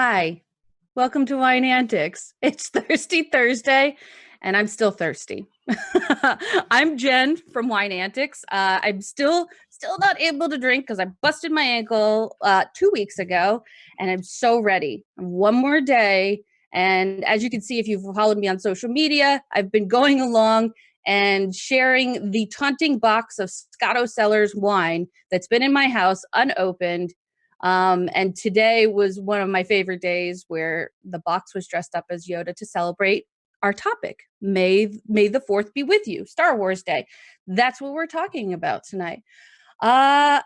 Hi, welcome to Wine Antics. It's Thirsty Thursday, and I'm still thirsty. I'm Jen from Wine Antics. I'm still not able to drink because I busted my ankle 2 weeks ago, and I'm so ready. One more day, and as you can see, if you've followed me on social media, I've been going along and sharing the taunting box of Scotto Cellars wine that's been in my house unopened. And today was one of my favorite days where the box was dressed up as Yoda to celebrate our topic. May the Fourth be with you, Star Wars Day. That's what we're talking about tonight. I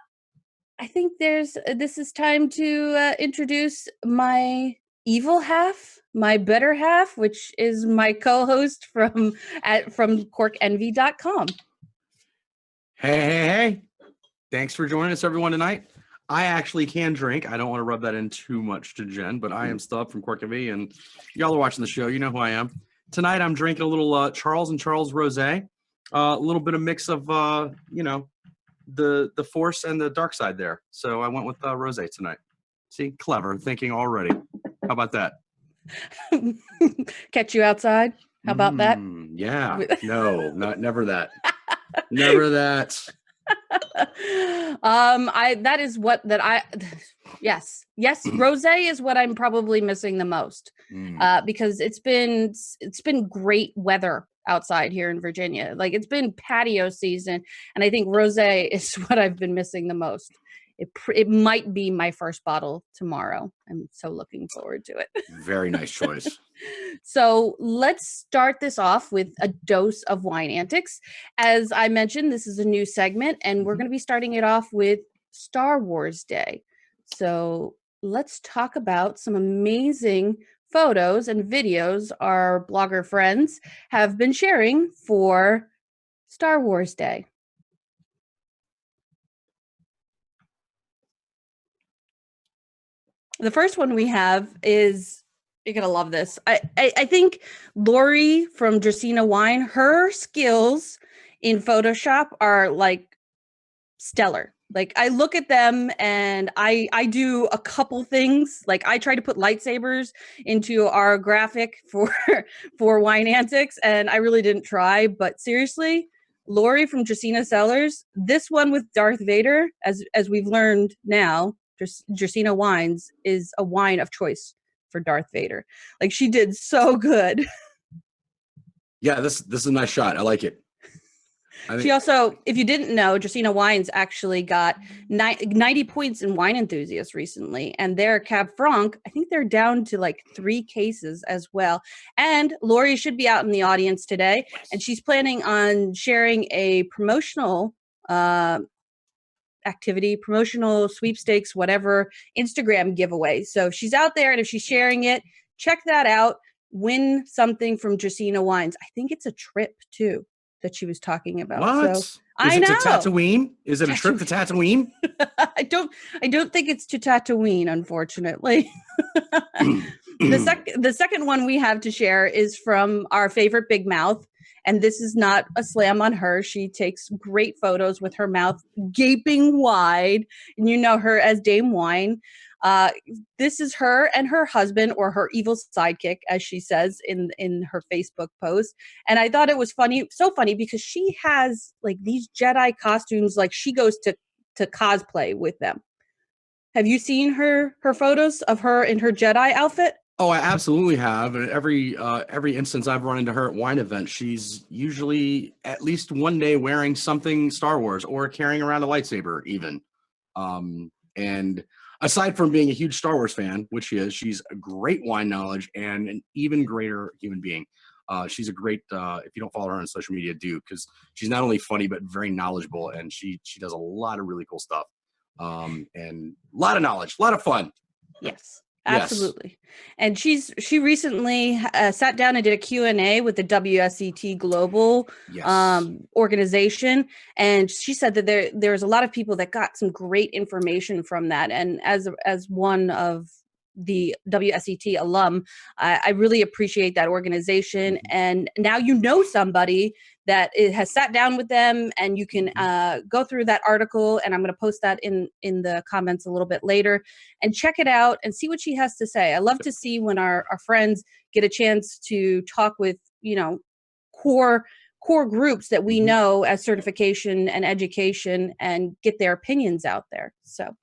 think this is time to introduce my evil half, my better half, which is my co-host from corkenvy.com. Hey. Thanks for joining us, everyone, tonight. I actually can drink. I don't want to rub that in too much to Jen, but I am Stub from Cork and and y'all are watching the show. You know who I am. Tonight, I'm drinking a little Charles & Charles Rosé, a little bit of mix of, the Force and the dark side there. So I went with Rosé tonight. See, clever thinking already. How about that? Catch you outside. How about that? Yeah. No, never that. Never that. Yes, rosé is what I'm probably missing the most, because it's been great weather outside here in Virginia. Like, it's been patio season, and I think rosé is what I've been missing the most. It might be my first bottle tomorrow. I'm so looking forward to it. Very nice choice. So let's start this off with a dose of Wine Antics. As I mentioned, this is a new segment, and we're going to be starting it off with Star Wars Day. So let's talk about some amazing photos and videos our blogger friends have been sharing for Star Wars Day. The first one we have is, you're going to love this. I think Lori from Dracaena Wine, her skills in Photoshop are like stellar. Like, I look at them and I do a couple things. Like, I try to put lightsabers into our graphic for Wine Antics, and I really didn't try. But seriously, Lori from Dracaena Cellars, this one with Darth Vader, as we've learned now, Dracaena Wines is a wine of choice for Darth Vader. Like, she did so good. Yeah, this is a nice shot. I like it. She also, if you didn't know, Dracaena Wines actually got 90 points in Wine Enthusiast recently, and their Cab Franc, I think they're down to like 3 cases as well. And Lori should be out in the audience today, and she's planning on sharing a promotional activity, promotional sweepstakes, whatever, Instagram giveaway. So if she's out there and if she's sharing it, check that out. Win something from Dracaena Wines. I think it's a trip too that she was talking about. What? So, I know. Is it to Tatooine? Is it a trip to Tatooine? I don't think it's to Tatooine, unfortunately. The second one we have to share is from our favorite Big Mouth. And this is not a slam on her. She takes great photos with her mouth gaping wide. And you know her as Dame Wine. This is her and her husband, or her evil sidekick, as she says in her Facebook post. And I thought it was so funny because she has like these Jedi costumes, like she goes to cosplay with them. Have you seen her photos of her in her Jedi outfit? Oh, I absolutely have. And every instance I've run into her at wine events, she's usually at least one day wearing something Star Wars or carrying around a lightsaber even. And aside from being a huge Star Wars fan, which she is, she's a great wine knowledge and an even greater human being. She's a great, if you don't follow her on social media, do, because she's not only funny, but very knowledgeable. And she does a lot of really cool stuff. And a lot of knowledge, a lot of fun. Yes. Absolutely. Yes. And she recently sat down and did a Q&A with the WSET Global organization. And she said that there's a lot of people that got some great information from that. And as one of the WSET alum. I really appreciate that organization. And now you know somebody that has sat down with them, and you can go through that article, and I'm going to post that in the comments a little bit later, and check it out and see what she has to say. I love to see when our friends get a chance to talk with, core groups that we know as certification and education, and get their opinions out there. So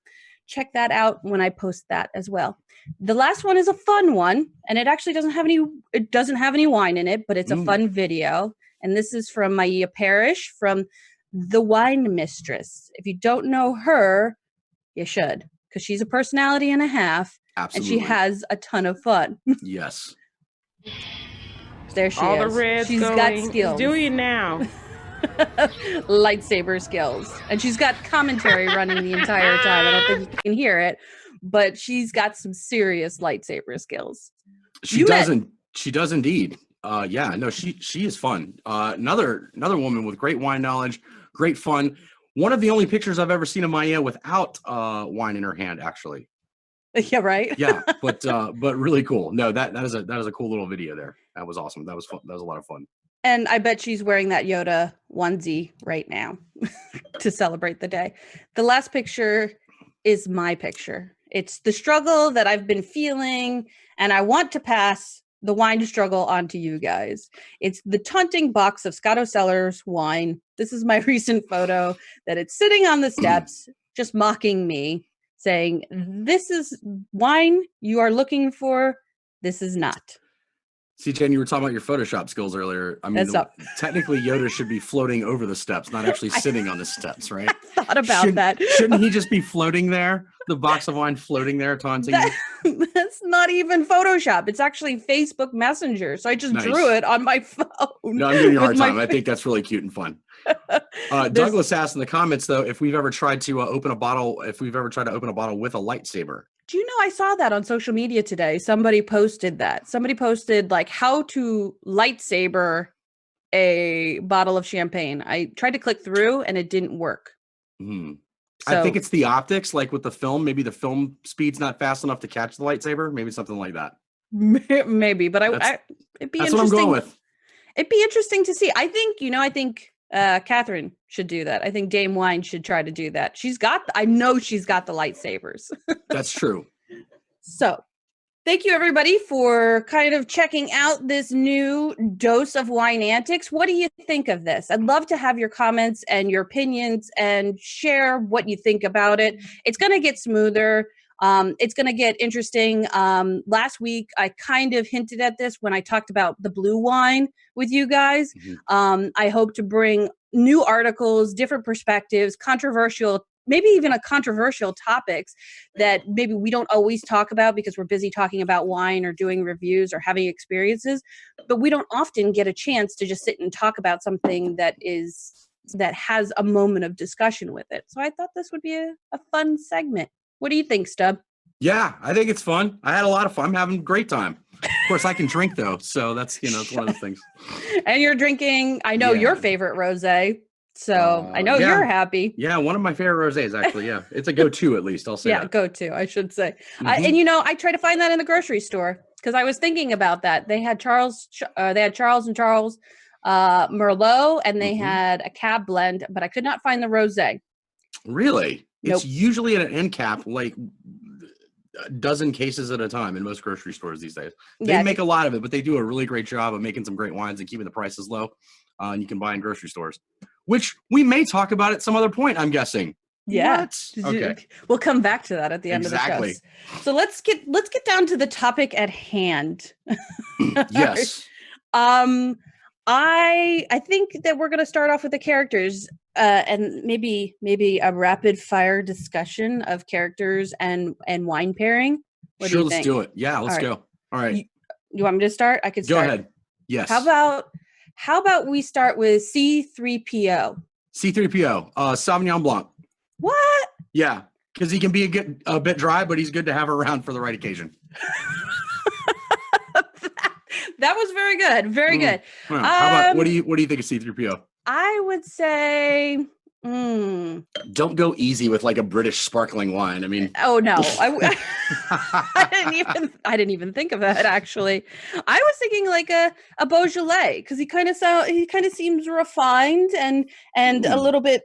check that out when I post that as well. The last one is a fun one, and it actually doesn't have any wine in it, but it's a fun video. And this is from Maya Parrish from The Wine Mistress. If you don't know her, you should, because she's a personality and a half. Absolutely. And she has a ton of fun. Yes. There she All is. the red's She's going. got skills. Do you now? Lightsaber skills. And she's got commentary running the entire time. I don't think you can hear it, but she's got some serious lightsaber skills. She does indeed. She is fun. Another woman with great wine knowledge, great fun. One of the only pictures I've ever seen of Maya without wine in her hand, actually. Yeah, right. Yeah, but really cool. No, that is a cool little video there. That was awesome. That was fun. That was a lot of fun. And I bet she's wearing that Yoda onesie right now to celebrate the day. The last picture is my picture. It's the struggle that I've been feeling, and I want to pass the wine struggle on to you guys. It's the taunting box of Scotto Cellars wine. This is my recent photo that it's sitting on the steps, just mocking me, saying, "This is wine you are looking for. This is not." See, Jen, you were talking about your Photoshop skills earlier. I mean, technically Yoda should be floating over the steps, not actually sitting on the steps, right? I thought about that. Shouldn't he just be floating there? The box of wine floating there, taunting you? That's not even Photoshop. It's actually Facebook Messenger. So I just drew it on my phone. No, I'm giving you a hard time. I think that's really cute and fun. Douglas asked in the comments, though, if we've ever tried to open a bottle with a lightsaber. Do you know, I saw that on social media today. Somebody posted that. Somebody posted like how to lightsaber a bottle of champagne. I tried to click through and it didn't work. So, I think it's the optics, like with the film. Maybe the film speed's not fast enough to catch the lightsaber. Maybe something like that. Maybe, but it'd be interesting. That's what I'm going with. It'd be interesting to see. I think Catherine should do that. I think Dame Wine should try to do that. I know she's got the lightsabers. That's true. So thank you everybody for kind of checking out this new dose of Wine Antics. What do you think of this? I'd love to have your comments and your opinions and share what you think about it. It's going to get smoother. It's going to get interesting. Last week, I kind of hinted at this when I talked about the blue wine with you guys. I hope to bring new articles, different perspectives, controversial, maybe even controversial topics that maybe we don't always talk about because we're busy talking about wine or doing reviews or having experiences, but we don't often get a chance to just sit and talk about something that has a moment of discussion with it. So I thought this would be a fun segment. What do you think, Stub? Yeah, I think it's fun. I had a lot of fun. I'm having a great time. Of course, I can drink though, so that's it's one of the things. And you're drinking, I know your favorite rosé, so I know you're happy. Yeah, one of my favorite rosés actually. Yeah, it's a go-to at least. I'll say. Yeah, go-to. I should say. And I try to find that in the grocery store because I was thinking about that. They had Charles and Charles Merlot, and they had a Cab blend, but I could not find the rosé. Really? Nope. It's usually at an end cap, like a dozen cases at a time in most grocery stores these days. They make a lot of it, but they do a really great job of making some great wines and keeping the prices low. And you can buy in grocery stores, which we may talk about at some other point, I'm guessing. Yeah. What? Okay. We'll come back to that at the end of the show. So let's get down to the topic at hand. Yes. I think that we're going to start off with the characters and maybe a rapid fire discussion of characters and wine pairing. What do you think? Let's do it. Yeah, let's go. All right. You want me to start? I could start. Go ahead. Yes. How about we start with C3PO? C3PO, Sauvignon Blanc. What? Yeah, because he can be a bit dry, but he's good to have around for the right occasion. That was very good. Very good. How about what do you think of C3PO? I would say Mm. Don't go easy with like a British sparkling wine. I mean, Oh no, I didn't even think of that actually. I was thinking like a Beaujolais because he kind of seems refined and a little bit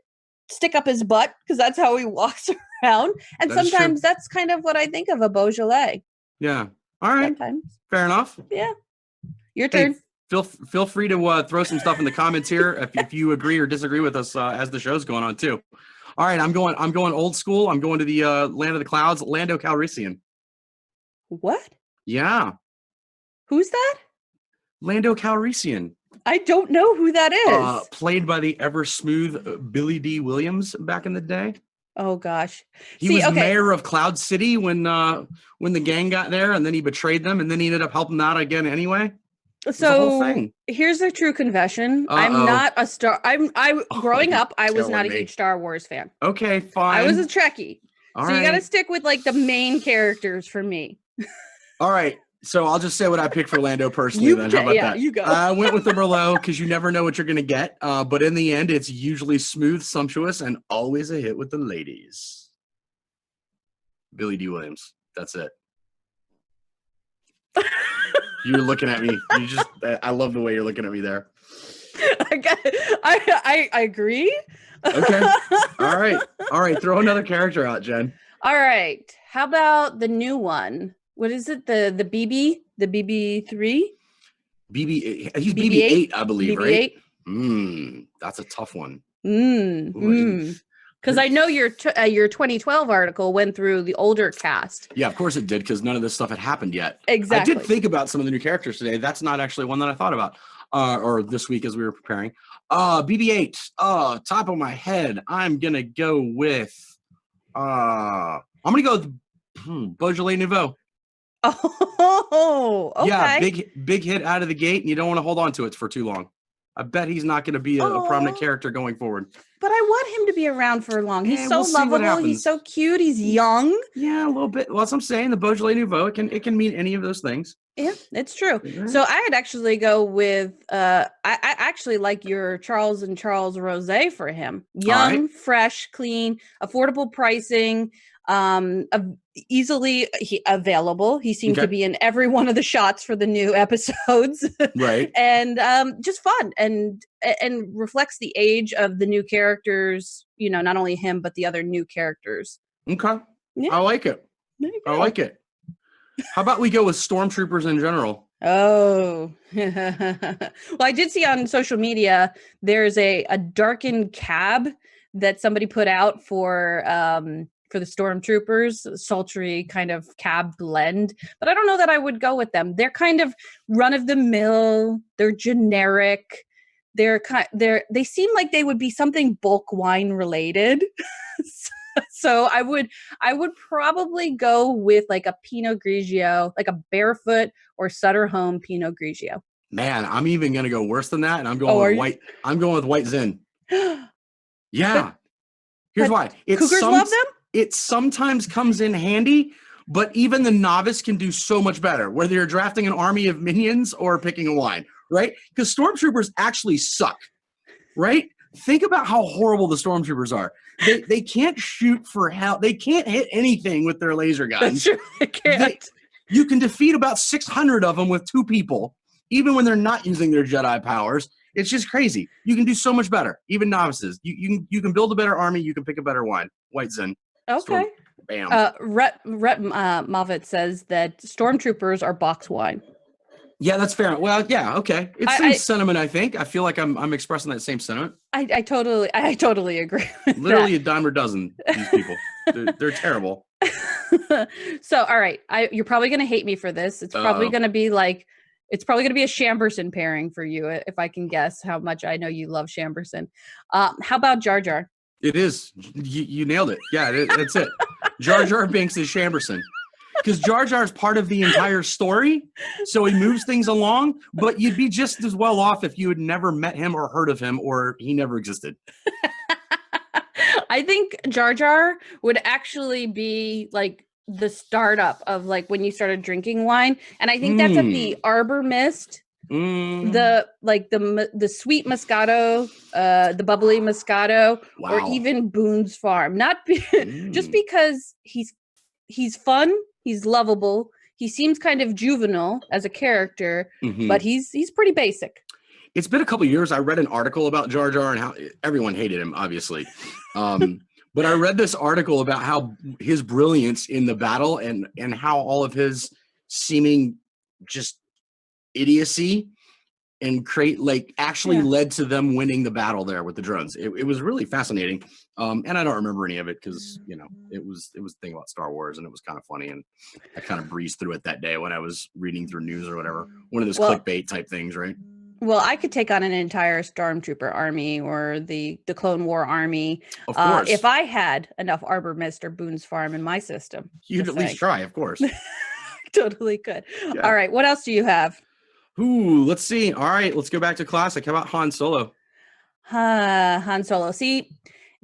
stick up his butt because that's how he walks around. And that is true. sometimes that's kind of what I think of a Beaujolais. Yeah. All right. Sometimes. Fair enough. Yeah. Your turn. Hey, feel free to throw some stuff in the comments here if you agree or disagree with us as the show's going on too. All right, I'm going old school. I'm going to the land of the clouds, Lando Calrissian. What? Yeah. Who's that? Lando Calrissian. I don't know who that is. Played by the ever smooth Billy D. Williams back in the day. Oh gosh. He was mayor of Cloud City when the gang got there, and then he betrayed them, and then he ended up helping them out again anyway. So here's a true confession. I'm not a star. Growing up, I was not a huge Star Wars fan. Okay, fine. I was a Trekkie. All so right. You got to stick with like the main characters for me. All right. So I'll just say what I picked for Lando personally. Then how about that? You go. I went with the Merlot because you never know what you're gonna get. But in the end, it's usually smooth, sumptuous, and always a hit with the ladies. Billy D. Williams. That's it. You're looking at me. I love the way you're looking at me there. I agree. Okay. All right. Throw another character out, Jen. All right. How about the new one? What is it? The BB3? He's BB8, I believe, BB8? Right? That's a tough one. Because I know your 2012 article went through the older cast. Yeah, of course it did, because none of this stuff had happened yet. Exactly. I did think about some of the new characters today. That's not actually one that I thought about, or this week as we were preparing. BB-8, top of my head, I'm going to go with, Beaujolais Nouveau. Oh, okay. Yeah, big hit out of the gate, and you don't want to hold on to it for too long. I bet he's not going to be a prominent character going forward. But I want him to be around for long. He's so we'll lovable. He's so cute. He's young. Yeah, a little bit. Well, as I'm saying, the Beaujolais Nouveau, it can mean any of those things. Yeah, it's true. So I'd actually go with I actually like your Charles & Charles Rosé for him. Young, fresh, clean, affordable pricing, easily available. He seemed to be in every one of the shots for the new episodes. Right. And just fun and reflects the age of the new characters, not only him but the other new characters. Okay. Yeah. I like it. I like it. How about we go with stormtroopers in general? Oh, well, I did see on social media there's a darkened cab that somebody put out for the stormtroopers, sultry kind of cab blend. But I don't know that I would go with them. They're kind of run of the mill. They're generic. They seem like they would be something bulk wine related. So I would probably go with like a Pinot Grigio, like a Barefoot or Sutter Home Pinot Grigio. Man, I'm even gonna go worse than that, and I'm going with white. I'm going with White Zin. Yeah. Here's why. Cougars love them? It sometimes comes in handy, but even the novice can do so much better, whether you're drafting an army of minions or picking a wine, right? Because stormtroopers actually suck, right? Think about how horrible the stormtroopers are. They can't shoot for hell. They can't hit anything with their laser guns. That's true. They can't. You can defeat about 600 of them with 2 people, even when they're not using their Jedi powers. It's just crazy. You can do so much better, even novices. You can build a better army. You can pick a better wine. White Zin. Okay. Bam. Rhett Moffitt says that stormtroopers are box wine. Yeah, that's fair. Well, yeah, okay. It's the same sentiment, I think. I feel like I'm expressing that same sentiment. I totally agree with Literally a dime a dozen, these people. They're terrible. So, all right. You're probably going to hate me for this. It's probably going to be a Chamberson pairing for you, if I can guess how much I know you love Chamberson. How about Jar Jar? It is. You nailed it. Yeah, that's it. Jar Jar Binks is Chamberson. Because Jar Jar is part of the entire story, so he moves things along, but you'd be just as well off if you had never met him or heard of him or he never existed. I think Jar Jar would actually be like the startup of like when you started drinking wine. And I think that's at the Arbor Mist The the sweet Moscato, the bubbly Moscato, or Wow. even Boone's Farm. Not just because he's fun, he's lovable, he seems kind of juvenile as a character, but he's pretty basic. It's been a couple years. I read an article about Jar Jar and how everyone hated him, obviously. But I read this article about how his brilliance in the battle and how all of his seeming just idiocy and actually led to them winning the battle there with the drones. It was really fascinating. And I don't remember any of it because, it was the thing about Star Wars and it was kind of funny. And I kind of breezed through it that day when I was reading through news or whatever. One of those clickbait type things, right? Well, I could take on an entire Stormtrooper army or the Clone War army. Of course. If I had enough Arbor Mist or Boone's Farm in my system. You'd at least try, of course. Totally could. Yeah. All right. What else do you have? Ooh, let's see. All right. Let's go back to classic. How about Han Solo? Han Solo. See,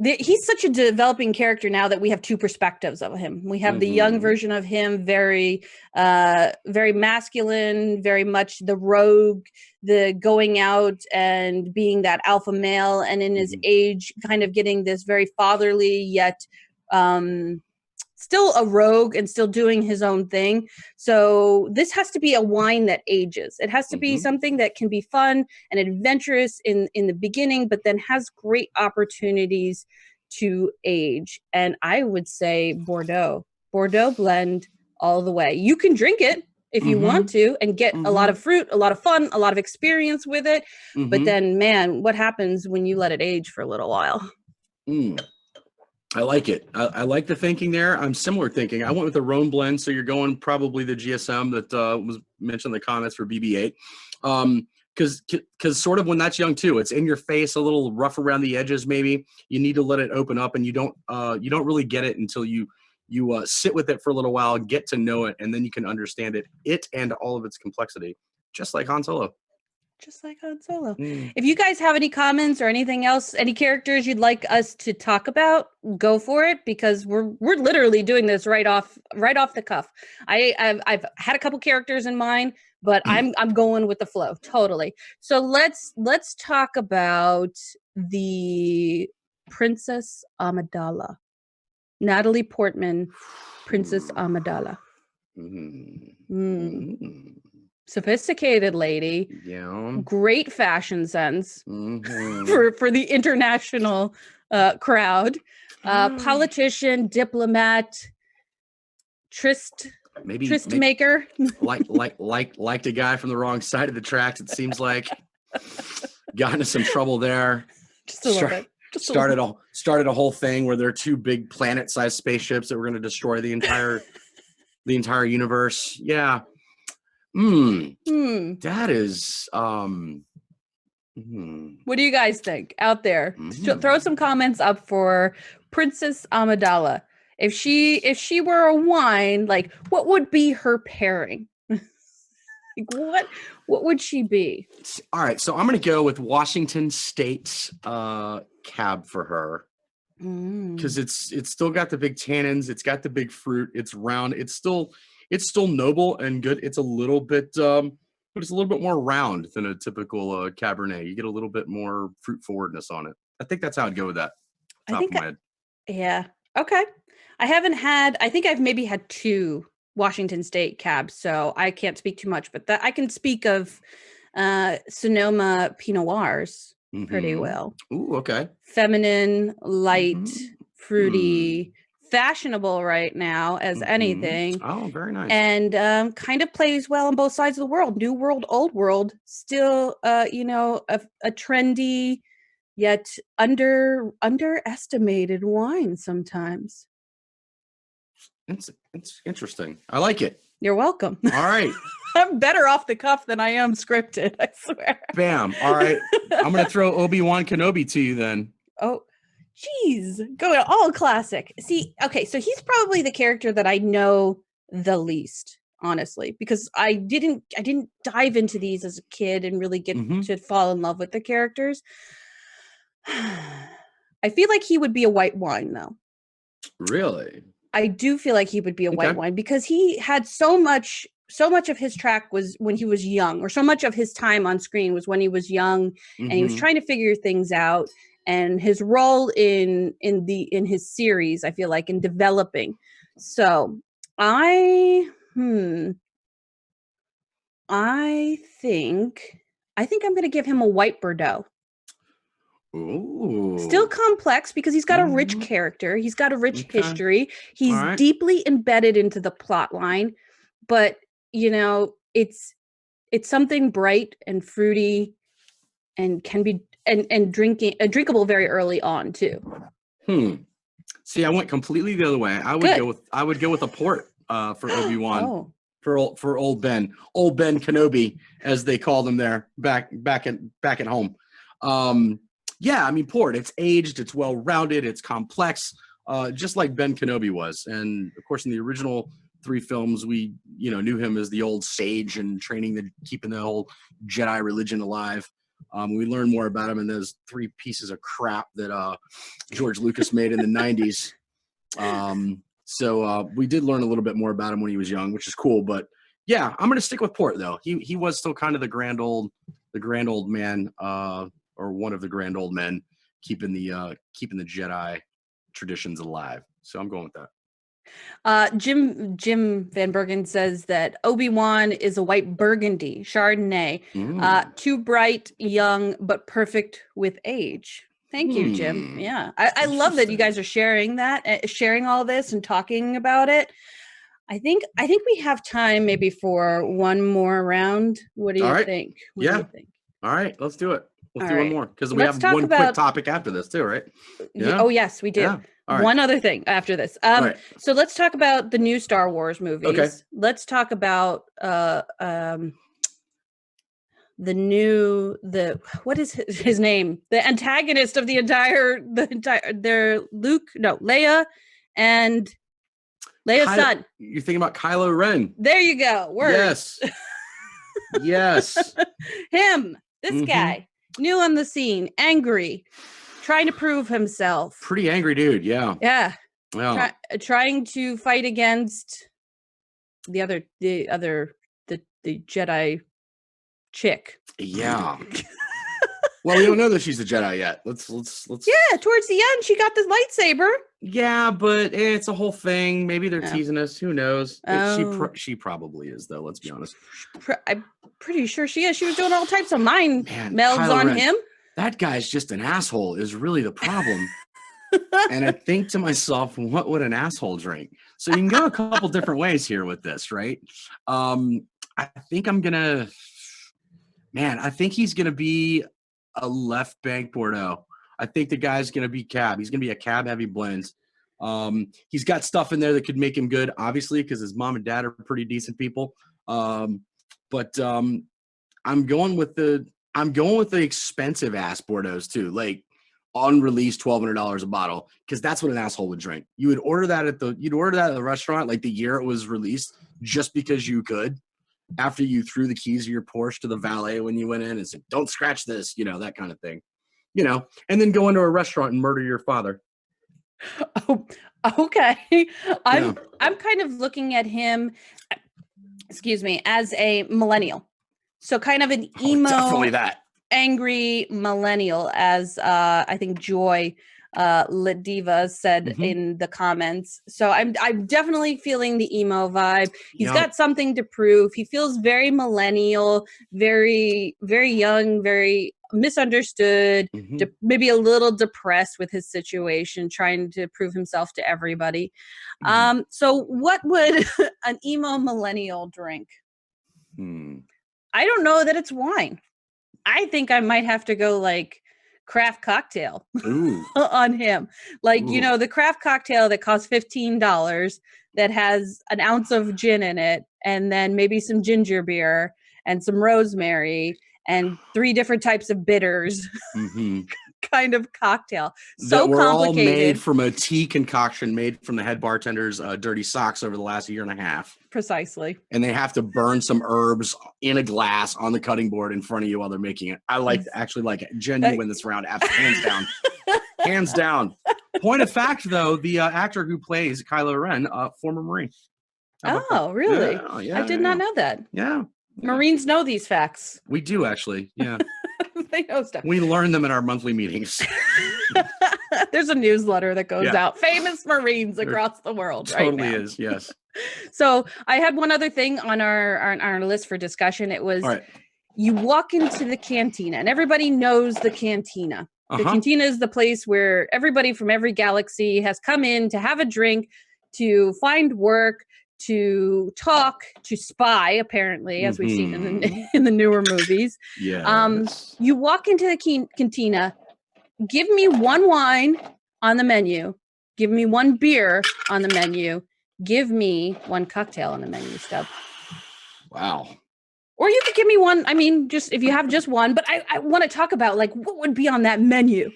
he's such a developing character now that we have two perspectives of him. We have the young version of him, very masculine, very much the rogue, the going out and being that alpha male, and in his age, kind of getting this very fatherly yet still a rogue and still doing his own thing. So this has to be a wine that ages. It has to be something that can be fun and adventurous in the beginning, but then has great opportunities to age. And I would say Bordeaux blend all the way. You can drink it if you want to and get a lot of fruit, a lot of fun, a lot of experience with it. But then, man, what happens when you let it age for a little while? I like it. I like the thinking there. I'm similar thinking. I went with the Rhone blend, so you're going probably the GSM that was mentioned in the comments for BB-8. Because sort of when that's young too, it's in your face, a little rough around the edges. Maybe you need to let it open up, and you don't really get it until you sit with it for a little while, get to know it, and then you can understand it and all of its complexity, just like Han Solo. Just like Han Solo. If you guys have any comments or anything else, any characters you'd like us to talk about, go for it, because we're literally doing this right off the cuff. I've had a couple characters in mind, but I'm going with the flow totally. So let's talk about the Princess Amidala, Natalie Portman, Princess Amidala. Sophisticated lady, great fashion sense for the international crowd, politician, diplomat, tryst maker, like a guy from the wrong side of the tracks. It seems like got into some trouble there. Just a little bit. Started a whole thing where there are two big planet-sized spaceships that were going to destroy the entire universe. Yeah. That is What do you guys think out there? Throw some comments up for Princess Amidala. If she were a wine, like what would be her pairing? Like what would she be? All right, so I'm gonna go with Washington State cab for her. Because it's still got the big tannins, it's got the big fruit, it's round, it's still noble and good. It's a little bit, but it's a little bit more round than a typical Cabernet. You get a little bit more fruit forwardness on it. I think that's how I'd go with that. Yeah. Okay. I think I've maybe had two Washington State cabs, so I can't speak too much, but I can speak of Sonoma Pinot Noirs pretty well. Ooh, okay. Feminine, light, fruity, fashionable right now as anything. Oh, very nice. And kind of plays well on both sides of the world. New world, old world, still a trendy yet underestimated wine sometimes. It's interesting. I like it. You're welcome. All right. I'm better off the cuff than I am scripted, I swear. Bam. All right. I'm going to throw Obi-Wan Kenobi to you then. Oh, geez. Going all classic. See, okay, so he's probably the character that I know the least, honestly, because I didn't dive into these as a kid and really get to fall in love with the characters. I feel like he would be a white wine, though. Really? I do feel like he would be a white wine because he had so much so much of his track was when he was young, or so much of his time on screen was when he was young, and he was trying to figure things out. And his role in his series, I feel like, in developing. So I think I'm going to give him a White Bordeaux. Ooh. Still complex because he's got a rich character. He's got a rich history. He's deeply embedded into the plot line, but you know, it's something bright and fruity and can be and drinkable very early on too. See, I went completely the other way. I would go with a port for Obi-Wan. For old Ben Kenobi, as they called him there back at home. Yeah, I mean, port. It's aged, it's well rounded, it's complex, just like Ben Kenobi was. And of course, in the original 3 films, we knew him as the old sage and keeping the whole Jedi religion alive. We learned more about him in those 3 pieces of crap that George Lucas made in the 90s. So we did learn a little bit more about him when he was young, which is cool. But yeah, I'm going to stick with port though. He was still kind of the grand old man, or one of the grand old men, keeping the Jedi traditions alive. So I'm going with that. Jim Van Bergen says that Obi-Wan is a white Burgundy Chardonnay, too bright, young, but perfect with age. Thank you, Jim. Yeah, I love that you guys are sharing all this and talking about it. I think we have time maybe for one more round. What do you think? What do you think? All right, let's do it. Let's do one more, because we have one quick topic after this too, right? Yeah. Oh yes, we do. Yeah. All right. One other thing after this. So let's talk about the new Star Wars movies. Okay. Let's talk about what is his name? The antagonist of Leia and Leia's son. You're thinking about Kylo Ren. There you go. Yes. Yes. Him. This guy. New on the scene. Angry. Trying to prove himself. Pretty angry dude. Yeah. Yeah. Oh. Trying to fight against the Jedi chick. Yeah. Well, we don't know that she's a Jedi yet. Let's. Yeah, towards the end, she got the lightsaber. Yeah, but it's a whole thing. Maybe they're teasing us. Who knows? She probably is, though. Let's be honest. I'm pretty sure she is. She was doing all types of mind melds Kylo on Ren. Him. That guy's just an asshole. Is really the problem. And I think to myself, what would an asshole drink? So you can go a couple different ways here with this, right? I think I'm gonna. Man, I think he's gonna be a left bank Bordeaux. I think the guy's going to be cab. He's going to be a cab heavy blend. He's got stuff in there that could make him good, obviously, because his mom and dad are pretty decent people. But I'm going with the expensive ass Bordeaux too, like unreleased $1,200 a bottle, because that's what an asshole would drink. You'd order that at the restaurant like the year it was released, just because you could. After you threw the keys of your Porsche to the valet when you went in and said, "Don't scratch this," that kind of thing, and then go into a restaurant and murder your father. Oh, okay. I'm kind of looking at him, as a millennial. So kind of an emo, definitely that angry millennial, as I think Joy Ladiva said in the comments. So I'm definitely feeling the emo vibe. He's got something to prove. He feels very millennial, very, very young, very misunderstood, maybe a little depressed with his situation, trying to prove himself to everybody. So what would an emo millennial drink? I don't know that it's wine. I think I might have to go like craft cocktail on him. Like, the craft cocktail that costs $15 that has an ounce of gin in it, and then maybe some ginger beer and some rosemary and 3 different types of bitters kind of cocktail. So that were complicated. All made from a tea concoction made from the head bartender's dirty socks over the last year and a half. Precisely. And they have to burn some herbs in a glass on the cutting board in front of you while they're making it. I actually like it. Jen, you win this round. Hands down. Hands down. Point of fact, though, the actor who plays Kylo Ren, former Marine. How about that? Oh, really? Yeah, yeah, I did yeah, not know that. yeah. Yeah. Marines know these facts. We do actually. Yeah. They know stuff. We learn them in our monthly meetings. There's a newsletter that goes Yeah. out. Famous Marines across the world right Totally now. is. Yes. So I had one other thing on our list for discussion. It was All right. you walk into the cantina, and everybody knows the cantina. The cantina is the place where everybody from every galaxy has come in to have a drink, to find work, to talk, to spy, apparently, as we've seen in the newer movies. Yes. You walk into the cantina, give me one wine on the menu, give me one beer on the menu, give me one cocktail on the menu, Stub. Wow. Or you could give me one, I mean, just if you have just one, but I want to talk about like what would be on that menu.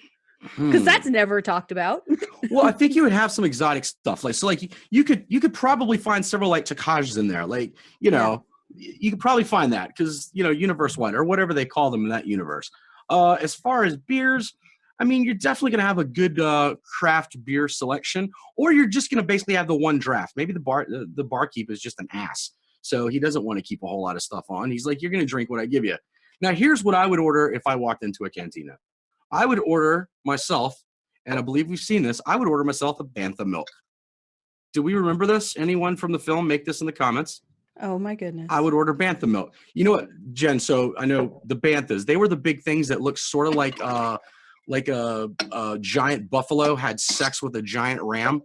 Because that's never talked about. Well, I think you would have some exotic stuff. Like, so like you could probably find several like tacajas in there. Like, you know, you could probably find that because, you know, universe wide or whatever they call them in that universe. As far as beers, I mean, you're definitely going to have a good craft beer selection, or you're just going to basically have the one draft. Maybe the barkeep is just an ass. So he doesn't want to keep a whole lot of stuff on. He's like, you're going to drink what I give you. Now, here's what I would order if I walked into a cantina. I would order myself, and I believe we've seen this, I would order myself a bantha milk. Do we remember this? Anyone from the film, make this in the comments. Oh, my goodness. I would order bantha milk. You know what, Jen, so I know the banthas, they were the big things that looked sort of like a giant buffalo had sex with a giant ram.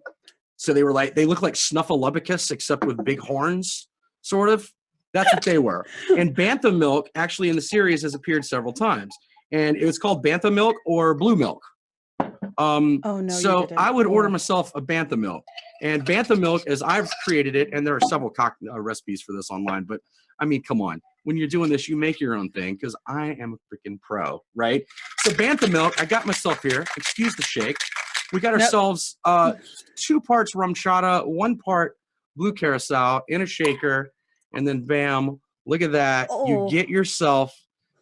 So they looked like Snuffleupagus, except with big horns, sort of. That's what they were. And bantha milk, actually in the series, has appeared several times. And it was called bantha milk or blue milk. So I would order myself a bantha milk. And bantha milk, as I've created it, and there are several recipes for this online, but I mean, come on. When you're doing this, you make your own thing because I am a freaking pro, right? So bantha milk, I got myself here. Excuse the shake. We got ourselves 2 parts rum chata, 1 part blue curacao in a shaker, and then bam, look at that. You get yourself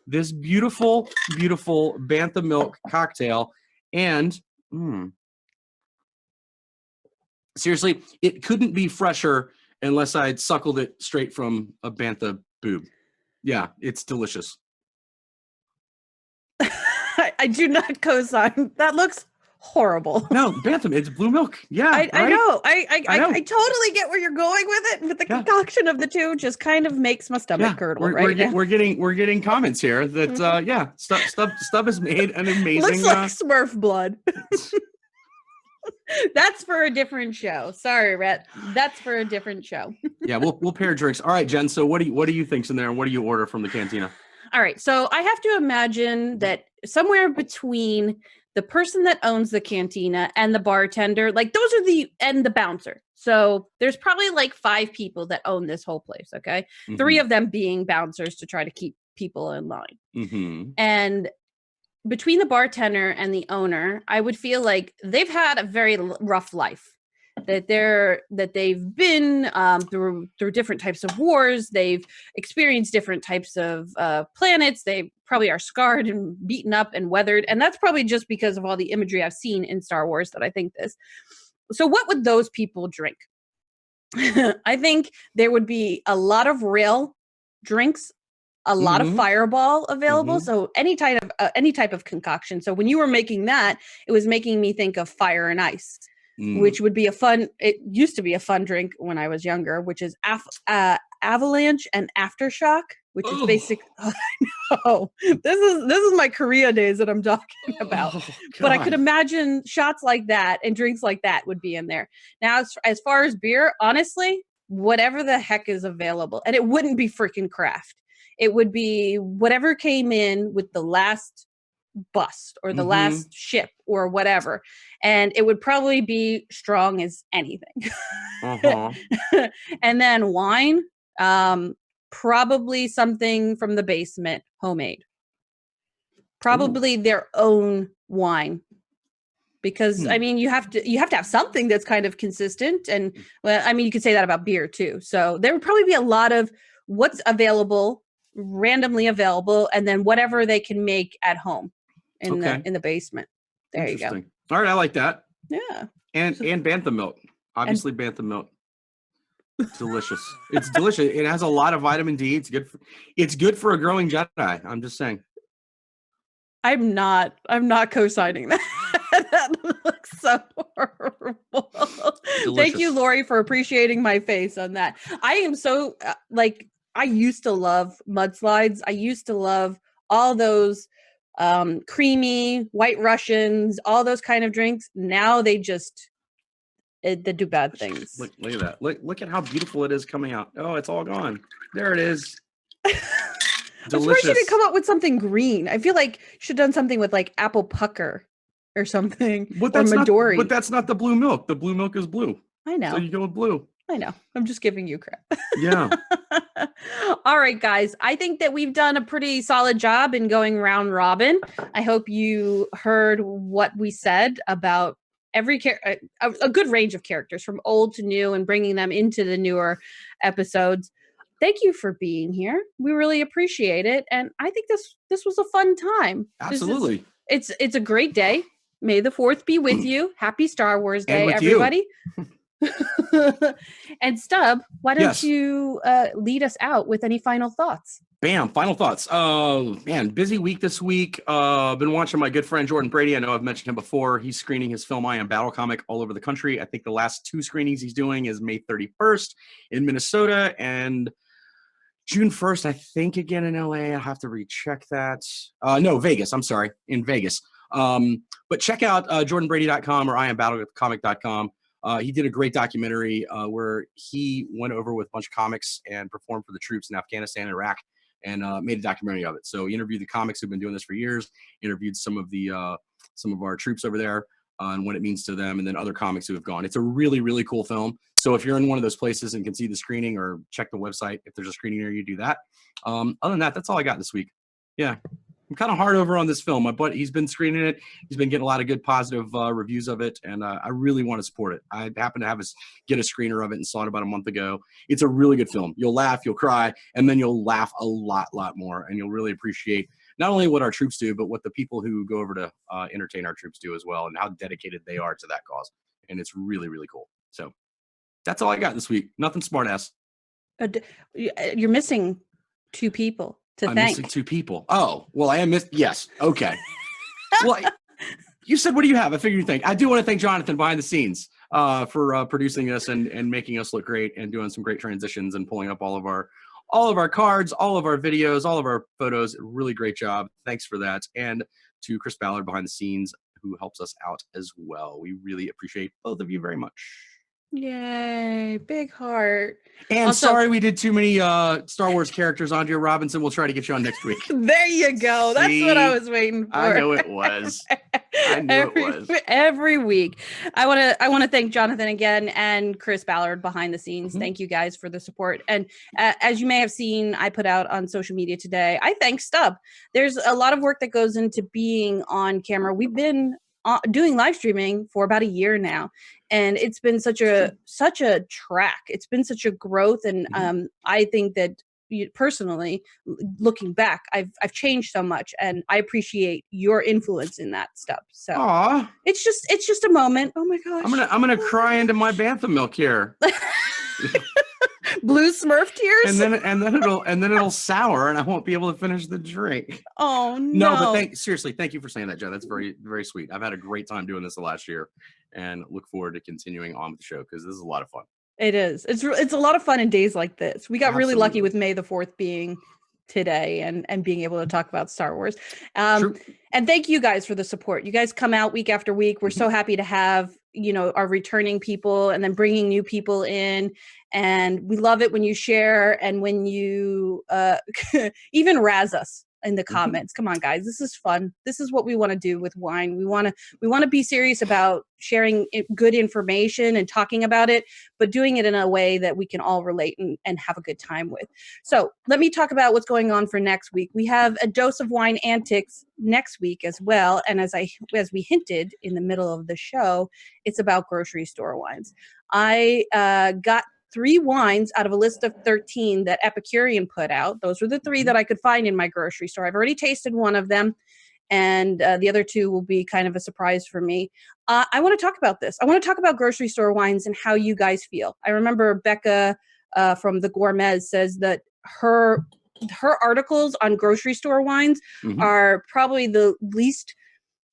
this beautiful, beautiful bantha milk cocktail. And seriously, it couldn't be fresher unless I'd suckled it straight from a bantha boob. Yeah, it's delicious. I do not co-sign. That looks horrible. No, bantha, it's blue milk. Yeah, I know. I totally get where you're going with it, but the concoction of the two just kind of makes my stomach curdle. We're getting comments here that Stub has made an amazing. Looks like Smurf blood. That's for a different show. Sorry, Rhett. That's for a different show. Yeah, we'll pair drinks. All right, Jen. So what do you think's in there, and what do you order from the cantina? All right. So I have to imagine that somewhere between the person that owns the cantina and the bartender, like those are and the bouncer. So there's probably like 5 people that own this whole place. Okay. 3 of them being bouncers to try to keep people in line. And between the bartender and the owner, I would feel like they've had a very rough life. That they've been through different types of wars. They've experienced different types of planets. They probably are scarred and beaten up and weathered. And that's probably just because of all the imagery I've seen in Star Wars that I think this. So what would those people drink? I think there would be a lot of rail drinks, a lot of Fireball available. So any type of concoction. So when you were making that, it was making me think of Fire and Ice. Which would be it used to be a fun drink when I was younger, which is Avalanche and Aftershock, which is basic. Oh, this is my Korea days that I'm talking about. But I could imagine shots like that and drinks like that would be in there. Now, as far as beer, honestly, whatever the heck is available, and it wouldn't be freaking craft. It would be whatever came in with the last bust or the last ship or whatever, and it would probably be strong as anything. And then wine, probably something from the basement, homemade, probably their own wine, because I mean you have to have something that's kind of consistent. And well, I mean you could say that about beer too. So there would probably be a lot of what's available, randomly available, and then whatever they can make at home in the basement. There you go. All right, I like that. Yeah. And bantha milk. Obviously bantha milk. Delicious. It's delicious. It has a lot of vitamin D. It's good for a growing Jedi. I'm just saying. I'm not co-signing that. That looks so horrible. Thank you, Delicious. Lori, for appreciating my face on that. I am so like, I used to love mudslides. I used to love all those creamy white Russians, all those kind of drinks. Now they just they do bad things. Look at that. Look at how beautiful it is coming out. Oh, it's all gone. There it is. I'm surprised you didn't come up with something green. I feel like you should have done something with like apple pucker or something. But or that's Midori. But that's not the blue milk. The blue milk is blue. I know. So you go with blue. I know. I'm just giving you crap. Yeah. All right, guys. I think that we've done a pretty solid job in going round robin. I hope you heard what we said about every a good range of characters from old to new and bringing them into the newer episodes. Thank you for being here. We really appreciate it. And I think this was a fun time. Absolutely. It's a great day. May the 4th be with you. Happy Star Wars Day, and with everybody. And Stub, why don't Yes. you lead us out with any final thoughts? Bam. Final thoughts. Man, busy week this week. Been watching my good friend Jordan Brady. I know I've mentioned him before. He's screening his film I Am Battle comic all over the country. I think the last 2 screenings he's doing is May 31st in Minnesota and June 1st, I think, again in LA. I have to recheck that. No, Vegas. I'm sorry, in Vegas. But check out jordanbrady.com or iambattlecomic.com. He did a great documentary where he went over with a bunch of comics and performed for the troops in Afghanistan and Iraq and made a documentary of it. So he interviewed the comics who've been doing this for years, interviewed some of our troops over there and what it means to them, and then other comics who have gone. It's a really, really cool film. So if you're in one of those places and can see the screening or check the website, if there's a screening there, you do that. Other than that, that's all I got this week. Yeah. I'm kind of hard over on this film. My buddy, he's been screening it. He's been getting a lot of good positive reviews of it, and I really want to support it. I happen to get a screener of it and saw it about a month ago. It's a really good film. You'll laugh, you'll cry, and then you'll laugh a lot more, and you'll really appreciate not only what our troops do, but what the people who go over to entertain our troops do as well, and how dedicated they are to that cause. And it's really, really cool. So that's all I got this week. Nothing smart ass. You're missing 2 people to I'm thank. missing 2 people. Oh, well, I am missed. Yes. Okay. Well, you said, what do you have? I figured you think. I do want to thank Jonathan behind the scenes for producing us and making us look great and doing some great transitions and pulling up all of our cards, all of our videos, all of our photos. Really great job. Thanks for that. And to Chris Ballard behind the scenes, who helps us out as well. We really appreciate both of you very much. Yay, big heart. And Also, sorry we did too many Star Wars characters. Andrea Robinson, we'll try to get you on next week. There you go. That's what I was waiting for. I know it was. Every week. I want to thank Jonathan again and Chris Ballard behind the scenes. Thank you guys for the support. And as you may have seen, I put out on social media today, I thank Stub. There's a lot of work that goes into being on camera. We've been doing live streaming for about a year now, and it's been such a track. It's been such a growth, and I think that personally, looking back, I've changed so much, and I appreciate your influence in that stuff. So it's just a moment. Oh my gosh, I'm gonna cry into my bantha milk here. Blue Smurf tears, and then it'll sour, and I won't be able to finish the drink. Oh no! No, but seriously, thank you for saying that, Joe. That's very, very sweet. I've had a great time doing this the last year, and look forward to continuing on with the show because this is a lot of fun. It is. It's a lot of fun in days like this. We got really lucky with May the 4th being today and being able to talk about Star Wars. And thank you guys for the support. You guys come out week after week. We're so happy to have, our returning people and then bringing new people in. And we love it when you share and when you even razz us in the comments. Come on, guys. This is fun. This is what we want to do with wine. We want to be serious about sharing good information and talking about it, but doing it in a way that we can all relate and have a good time with. So let me talk about what's going on for next week. We have a dose of wine antics next week as well. And as we hinted in the middle of the show, it's about grocery store wines. I got 3 wines out of a list of 13 that Epicurean put out. Those were the 3 that I could find in my grocery store. I've already tasted one of them, and the other 2 will be kind of a surprise for me. I want to talk about this. I want to talk about grocery store wines and how you guys feel. I remember Becca from the Gourmet says that her articles on grocery store wines are probably the least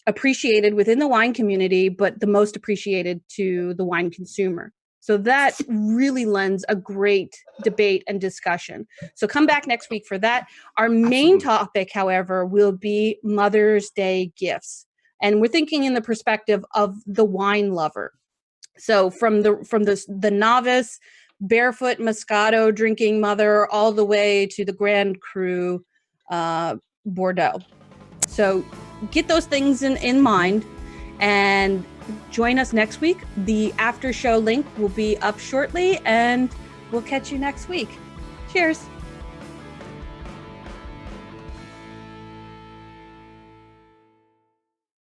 appreciated within the wine community, but the most appreciated to the wine consumer. So that really lends a great debate and discussion. So come back next week for that. Our main topic, however, will be Mother's Day gifts. And we're thinking in the perspective of the wine lover. So from the novice, barefoot Moscato drinking mother all the way to the Grand Cru Bordeaux. So get those things in mind and join us next week. The after show link will be up shortly, and we'll catch you next week. Cheers.